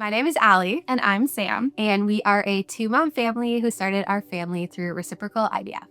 My name is Allie, And I'm Sam. and we are a two-mom family who started our family through Reciprocal IVF.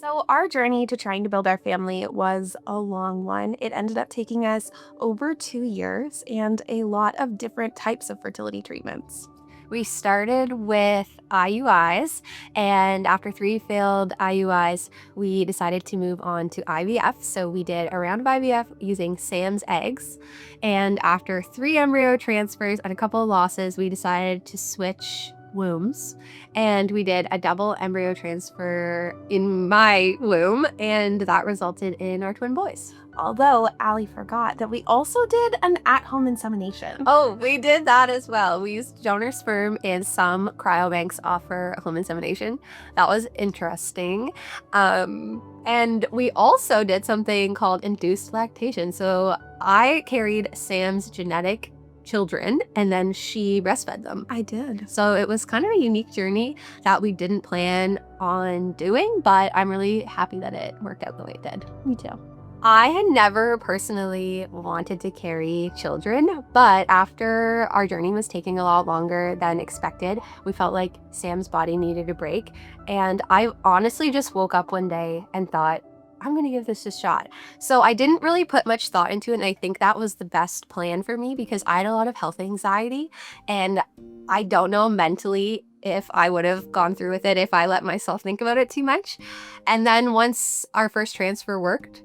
So, our journey to trying to build our family was a long one. It ended up taking us over 2 years and a lot of different types of fertility treatments. We started with IUIs, and after 3 failed IUIs, we decided to move on to IVF. So we did a round of IVF using Sam's eggs, and after 3 embryo transfers and a couple of losses, we decided to switch wombs, and we did a double embryo transfer in my womb, and that resulted in our twin boys. Although, Allie forgot that we also did an at home insemination. Oh, we did that as well. We used donor sperm, and some cryobanks offer home insemination. That was interesting. And we also did something called induced lactation. So I carried Sam's genetic children, and then she breastfed them. I did. So it was kind of a unique journey that we didn't plan on doing, but I'm really happy that it worked out the way it did. Me too. I had never personally wanted to carry children, but after our journey was taking a lot longer than expected, we felt like Sam's body needed a break. And I honestly just woke up one day and thought, I'm going to give this a shot. So I didn't really put much thought into it. And I think that was the best plan for me because I had a lot of health anxiety, and I don't know mentally if I would have gone through with it if I let myself think about it too much. And then once our first transfer worked,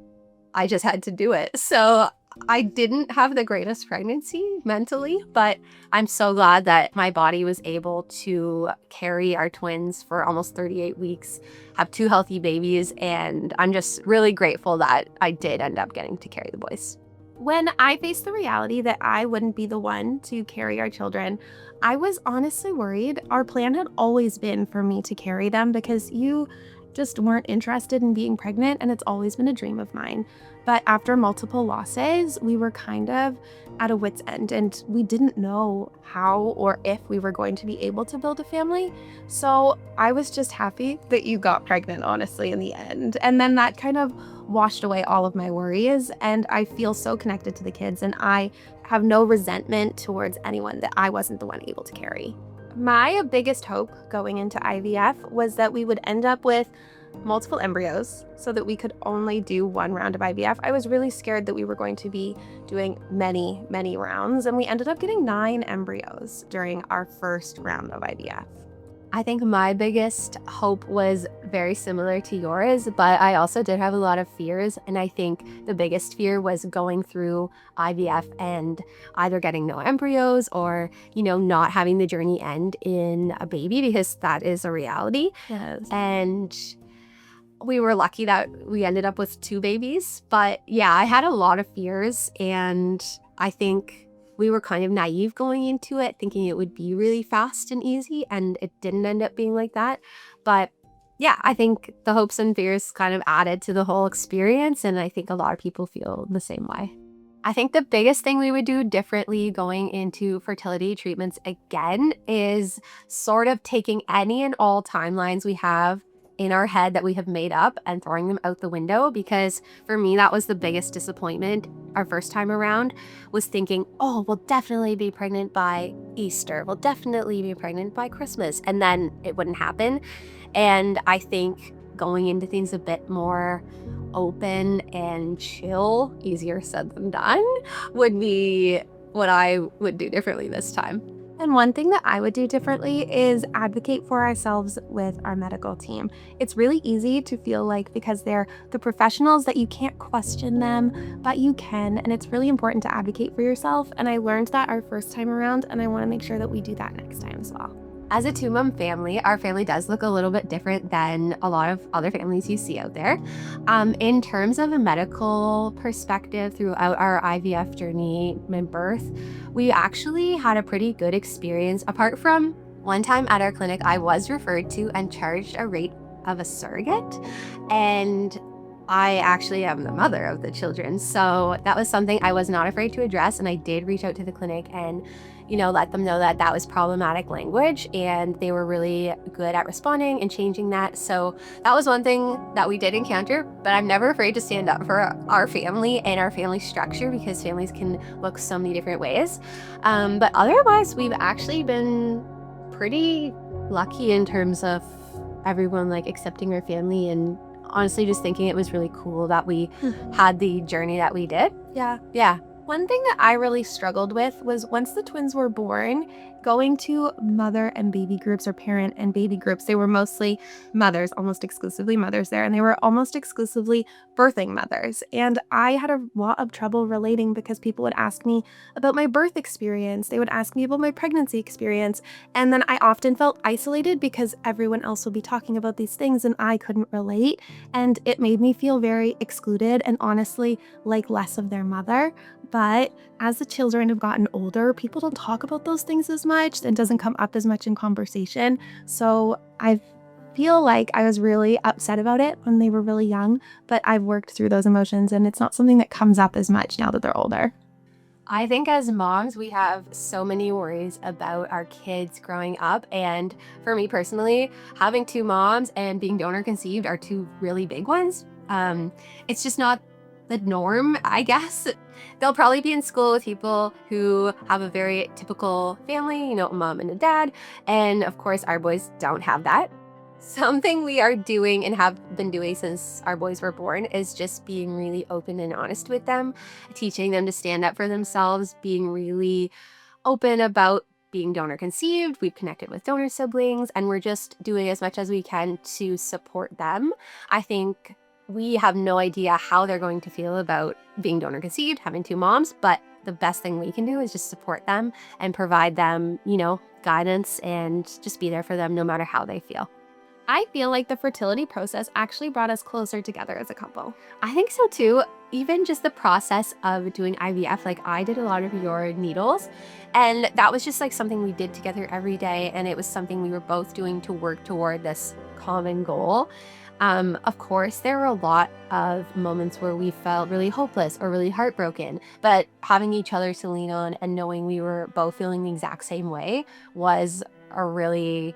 I just had to do it. So I didn't have the greatest pregnancy mentally, but I'm so glad that my body was able to carry our twins for almost 38 weeks, have 2 healthy babies, and I'm just really grateful that I did end up getting to carry the boys. When I faced the reality that I wouldn't be the one to carry our children, I was honestly worried. Our plan had always been for me to carry them because you just weren't interested in being pregnant, and it's always been a dream of mine. But after multiple losses, we were kind of at a wit's end, and we didn't know how or if we were going to be able to build a family. So I was just happy that you got pregnant, honestly, in the end. And then that kind of washed away all of my worries, and I feel so connected to the kids, and I have no resentment towards anyone that I wasn't the one able to carry. My biggest hope going into IVF was that we would end up with multiple embryos so that we could only do 1 round of IVF. I was really scared that we were going to be doing many, many rounds, and we ended up getting 9 embryos during our first round of IVF. I think my biggest hope was very similar to yours, but I also did have a lot of fears. And I think the biggest fear was going through IVF and either getting no embryos or, not having the journey end in a baby, because that is a reality. Yes. And we were lucky that we ended up with 2 babies. But yeah, I had a lot of fears, and I think we were kind of naive going into it, thinking it would be really fast and easy, and it didn't end up being like that. But yeah, I think the hopes and fears kind of added to the whole experience, and I think a lot of people feel the same way. I think the biggest thing we would do differently going into fertility treatments again is sort of taking any and all timelines we have in our head that we have made up and throwing them out the window, because for me that was the biggest disappointment our first time around, was thinking, oh, we'll definitely be pregnant by Easter, we'll definitely be pregnant by Christmas, and then it wouldn't happen. And I think going into things a bit more open and chill, easier said than done, would be what I would do differently this time. And one thing that I would do differently is advocate for ourselves with our medical team. It's really easy to feel like because they're the professionals that you can't question them, but you can. And it's really important to advocate for yourself. And I learned that our first time around, and I want to make sure that we do that next time as well. As a 2-mom family, our family does look a little bit different than a lot of other families you see out there. In terms of a medical perspective throughout our IVF journey and birth, we actually had a pretty good experience. Apart from one time at our clinic, I was referred to and charged a rate of a surrogate. And I actually am the mother of the children. So that was something I was not afraid to address. And I did reach out to the clinic and, let them know that that was problematic language. And they were really good at responding and changing that. So that was one thing that we did encounter. But I'm never afraid to stand up for our family and our family structure, because families can look so many different ways. But otherwise, we've actually been pretty lucky in terms of everyone accepting our family, and honestly just thinking it was really cool that we had the journey that we did. Yeah. One thing that I really struggled with was once the twins were born, going to mother and baby groups or parent and baby groups. They were mostly mothers, almost exclusively mothers there, and they were almost exclusively birthing mothers. And I had a lot of trouble relating because people would ask me about my birth experience. They would ask me about my pregnancy experience. And then I often felt isolated because everyone else would be talking about these things and I couldn't relate. And it made me feel very excluded and honestly like less of their mother. But as the children have gotten older, people don't talk about those things as much and doesn't come up as much in conversation. So I feel like I was really upset about it when they were really young, but I've worked through those emotions and it's not something that comes up as much now that they're older. I think as moms, we have so many worries about our kids growing up. And for me personally, having two moms and being donor conceived are two really big ones. It's just not the norm, I guess. They'll probably be in school with people who have a very typical family, a mom and a dad. And of course, our boys don't have that. Something we are doing and have been doing since our boys were born is just being really open and honest with them, teaching them to stand up for themselves, being really open about being donor conceived. We've connected with donor siblings, and we're just doing as much as we can to support them. I think we have no idea how they're going to feel about being donor conceived, having two moms, but the best thing we can do is just support them and provide them, guidance and just be there for them no matter how they feel. I feel like the fertility process actually brought us closer together as a couple. I think so too. Even just the process of doing IVF, I did a lot of your needles, and that was just something we did together every day. And it was something we were both doing to work toward this common goal. Of course, there were a lot of moments where we felt really hopeless or really heartbroken, but having each other to lean on and knowing we were both feeling the exact same way was a really,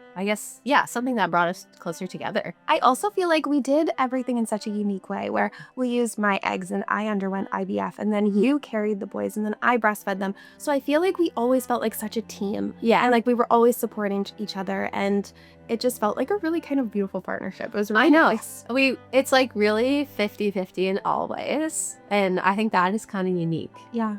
something that brought us closer together. I also feel like we did everything in such a unique way where we used my eggs and I underwent IVF, and then you carried the boys and then I breastfed them. So I feel like we always felt like such a team. Yeah. And we were always supporting each other, and it just felt like a really kind of beautiful partnership. It was really nice. It's really 50-50 in all ways. And I think that is kind of unique. Yeah.